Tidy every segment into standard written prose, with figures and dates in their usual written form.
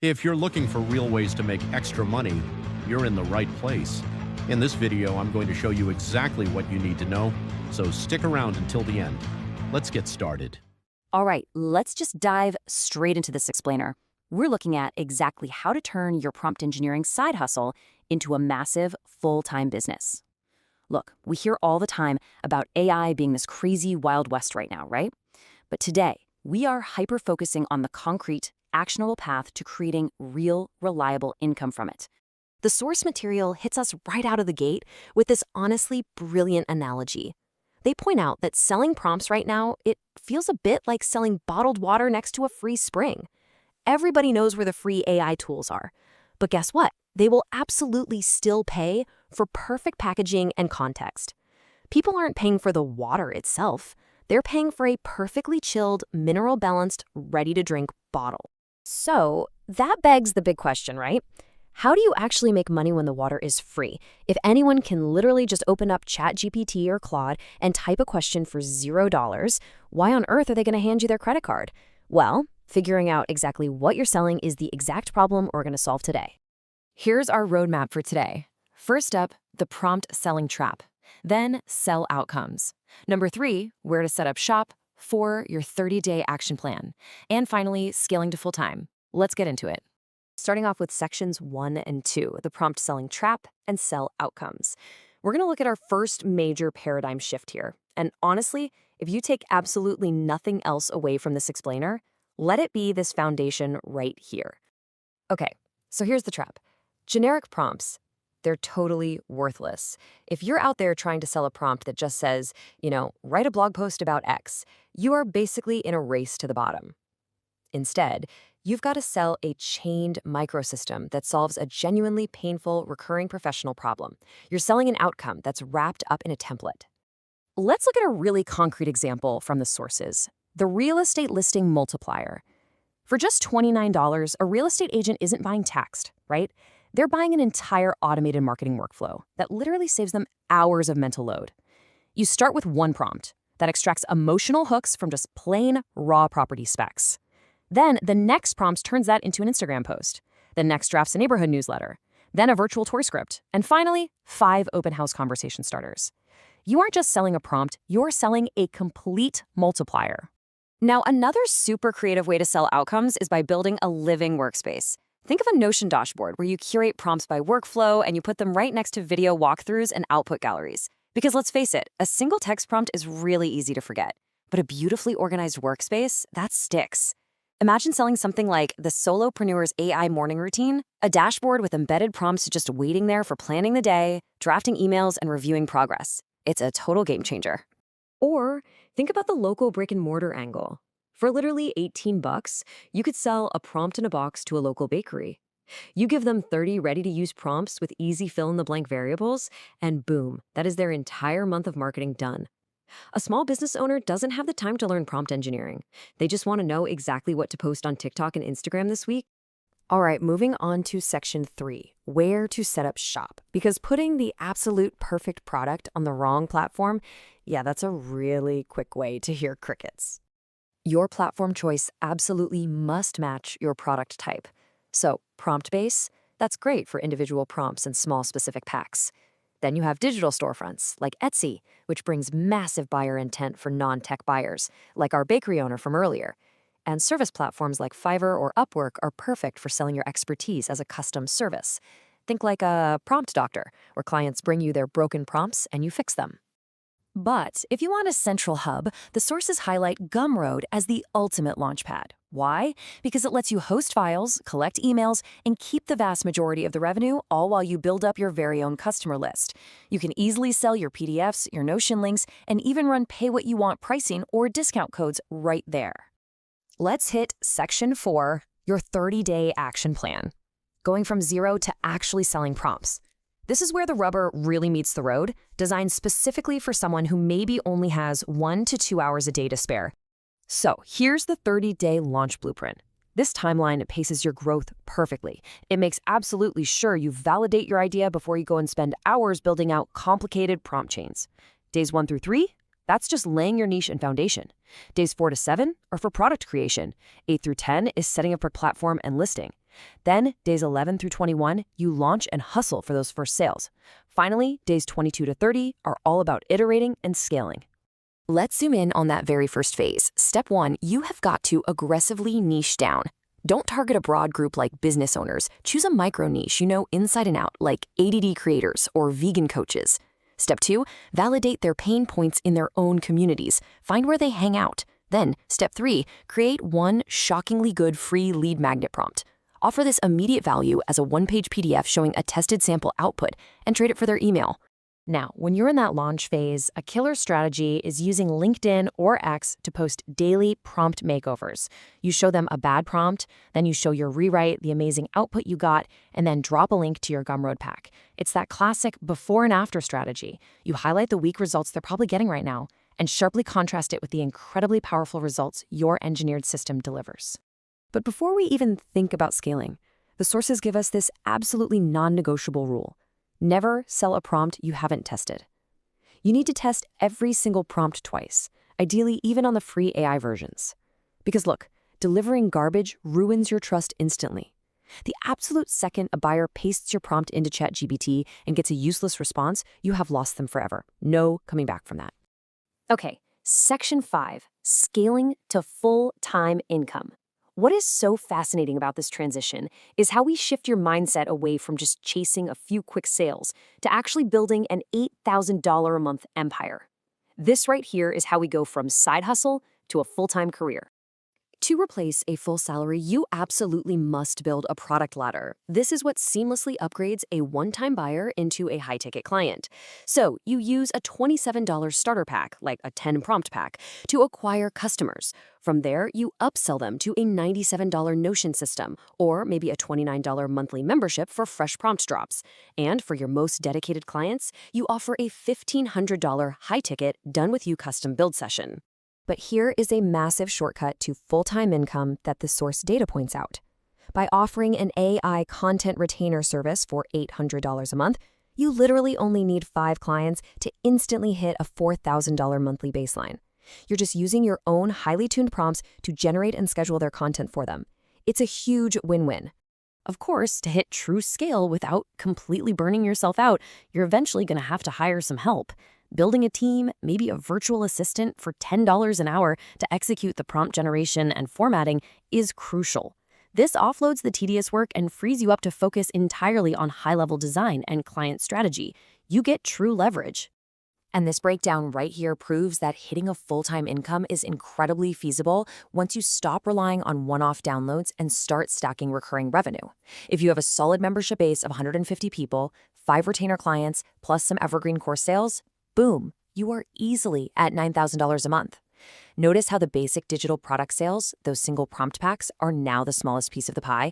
If you're looking for real ways to make extra money, you're in the right place. In this video, I'm going to show you exactly what you need to know, so stick around until the end. Let's get started. All right, let's just dive straight into this explainer. We're looking at exactly how to turn your prompt engineering side hustle into a massive, full-time business. Look, we hear all the time about AI being this crazy Wild West right now, right? But today, we are hyper-focusing on the concrete, actionable path to creating real, reliable income from it. The source material hits us right out of the gate with this honestly brilliant analogy. They point out that selling prompts right now, it feels a bit like selling bottled water next to a free spring. Everybody knows where the free AI tools are. But guess what? They will absolutely still pay for perfect packaging and context. People aren't paying for the water itself. They're paying for a perfectly chilled, mineral-balanced, ready-to-drink bottle. So that begs the big question, right? How do you actually make money when the water is free? If anyone can literally just open up ChatGPT or Claude and type a question for $0, why on earth are they going to hand you their credit card? Well, figuring out exactly what you're selling is the exact problem we're going to solve today. Here's our roadmap for today. First up, the prompt selling trap. Then, sell outcomes. Number 3, where to set up shop. 4, your 30-day action plan. And finally, scaling to full-time. Let's get into it. Starting off with sections 1 and 2, the prompt selling trap and sell outcomes. We're going to look at our first major paradigm shift here. And honestly, if you take absolutely nothing else away from this explainer, let it be this foundation right here. Okay, so here's the trap. Generic prompts, they're totally worthless. If you're out there trying to sell a prompt that just says, write a blog post about X, you are basically in a race to the bottom. Instead, you've got to sell a chained microsystem that solves a genuinely painful, recurring professional problem. You're selling an outcome that's wrapped up in a template. Let's look at a really concrete example from the sources. The real estate listing multiplier. For just $29, a real estate agent isn't buying text, right? They're buying an entire automated marketing workflow that literally saves them hours of mental load. You start with one prompt that extracts emotional hooks from just plain, raw property specs. Then the next prompt turns that into an Instagram post. The next drafts a neighborhood newsletter. Then a virtual tour script. And finally, 5 open house conversation starters. You aren't just selling a prompt, you're selling a complete multiplier. Now, another super creative way to sell outcomes is by building a living workspace. Think of a Notion dashboard where you curate prompts by workflow and you put them right next to video walkthroughs and output galleries. Because let's face it, a single text prompt is really easy to forget. But a beautifully organized workspace, that sticks. Imagine selling something like the Solopreneur's AI morning routine, a dashboard with embedded prompts just waiting there for planning the day, drafting emails, and reviewing progress. It's a total game changer. Or think about the local brick-and-mortar angle. For literally $18, you could sell a prompt in a box to a local bakery. You give them 30 ready-to-use prompts with easy fill-in-the-blank variables, and boom, that is their entire month of marketing done. A small business owner doesn't have the time to learn prompt engineering. They just want to know exactly what to post on TikTok and Instagram this week. All right, moving on to section 3, where to set up shop. Because putting the absolute perfect product on the wrong platform, that's a really quick way to hear crickets. Your platform choice absolutely must match your product type. So, prompt base, that's great for individual prompts and small specific packs. Then you have digital storefronts like Etsy, which brings massive buyer intent for non-tech buyers, like our bakery owner from earlier. And service platforms like Fiverr or Upwork are perfect for selling your expertise as a custom service. Think like a prompt doctor, where clients bring you their broken prompts and you fix them. But if you want a central hub, the sources highlight Gumroad as the ultimate launchpad. Why? Because it lets you host files, collect emails, and keep the vast majority of the revenue, all while you build up your very own customer list. You can easily sell your PDFs, your Notion links, and even run pay-what-you-want pricing or discount codes right there. Let's hit section 4, your 30-day action plan. Going from zero to actually selling prompts. This is where the rubber really meets the road, designed specifically for someone who maybe only has 1 to 2 hours a day to spare. So here's the 30-day launch blueprint. This timeline paces your growth perfectly. It makes absolutely sure you validate your idea before you go and spend hours building out complicated prompt chains. Days 1 through 3, That's just laying your niche and foundation. Days 4 to 7 are for product creation. 8 through 10 is setting up your platform and listing. Then, days 11 through 21, you launch and hustle for those first sales. Finally, days 22 to 30 are all about iterating and scaling. Let's zoom in on that very first phase. Step 1, you have got to aggressively niche down. Don't target a broad group like business owners. Choose a micro niche you know inside and out, like ADD creators or vegan coaches. Step 2, validate their pain points in their own communities. Find where they hang out. Then, step 3, create one shockingly good free lead magnet prompt. Offer this immediate value as a one-page PDF showing a tested sample output and trade it for their email. Now, when you're in that launch phase, a killer strategy is using LinkedIn or X to post daily prompt makeovers. You show them a bad prompt, then you show your rewrite, the amazing output you got, and then drop a link to your Gumroad pack. It's that classic before and after strategy. You highlight the weak results they're probably getting right now and sharply contrast it with the incredibly powerful results your engineered system delivers. But before we even think about scaling, the sources give us this absolutely non-negotiable rule. Never sell a prompt you haven't tested. You need to test every single prompt twice, ideally even on the free AI versions. Because look, delivering garbage ruins your trust instantly. The absolute second a buyer pastes your prompt into ChatGPT and gets a useless response, you have lost them forever. No coming back from that. Okay, Section 5, scaling to full-time income. What is so fascinating about this transition is how we shift your mindset away from just chasing a few quick sales to actually building an $8,000 a month empire. This right here is how we go from side hustle to a full-time career. To replace a full salary, you absolutely must build a product ladder. This is what seamlessly upgrades a one-time buyer into a high-ticket client. So you use a $27 starter pack, like a 10-prompt pack, to acquire customers. From there, you upsell them to a $97 Notion system, or maybe a $29 monthly membership for fresh prompt drops. And for your most dedicated clients, you offer a $1,500 high-ticket, done-with-you custom build session. But here is a massive shortcut to full-time income that the source data points out. By offering an AI content retainer service for $800 a month, you literally only need 5 clients to instantly hit a $4,000 monthly baseline. You're just using your own highly tuned prompts to generate and schedule their content for them. It's a huge win-win. Of course, to hit true scale without completely burning yourself out, you're eventually going to have to hire some help. Building a team, maybe a virtual assistant for $10 an hour to execute the prompt generation and formatting is crucial. This offloads the tedious work and frees you up to focus entirely on high-level design and client strategy. You get true leverage. And this breakdown right here proves that hitting a full-time income is incredibly feasible once you stop relying on one-off downloads and start stacking recurring revenue. If you have a solid membership base of 150 people, 5 retainer clients, plus some evergreen course sales, boom, you are easily at $9,000 a month. Notice how the basic digital product sales, those single prompt packs, are now the smallest piece of the pie?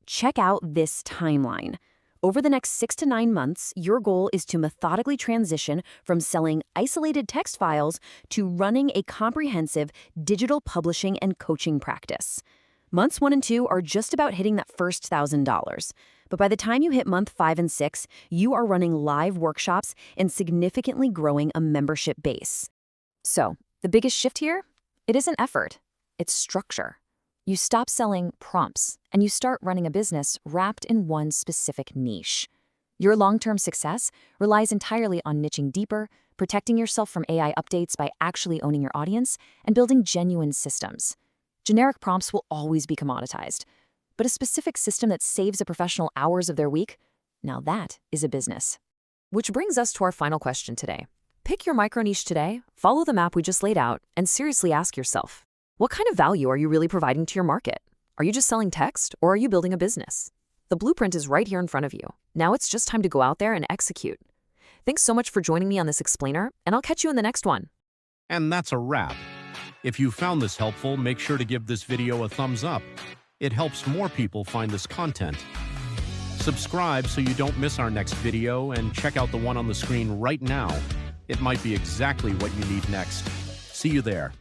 Check out this timeline. Over the next 6 to 9 months, your goal is to methodically transition from selling isolated text files to running a comprehensive digital publishing and coaching practice. Months 1 and 2 are just about hitting that first $1,000. But by the time you hit month 5 and 6, you are running live workshops and significantly growing a membership base. So, the biggest shift here? It isn't effort, it's structure. You stop selling prompts and you start running a business wrapped in one specific niche. Your long-term success relies entirely on niching deeper, protecting yourself from AI updates by actually owning your audience, and building genuine systems. Generic prompts will always be commoditized, but a specific system that saves a professional hours of their week, now that is a business. Which brings us to our final question today. Pick your micro niche today, follow the map we just laid out, and seriously ask yourself, what kind of value are you really providing to your market? Are you just selling text, or are you building a business? The blueprint is right here in front of you. Now it's just time to go out there and execute. Thanks so much for joining me on this explainer, and I'll catch you in the next one. And that's a wrap. If you found this helpful, make sure to give this video a thumbs up. It helps more people find this content. Subscribe so you don't miss our next video, and check out the one on the screen right now. It might be exactly what you need next. See you there.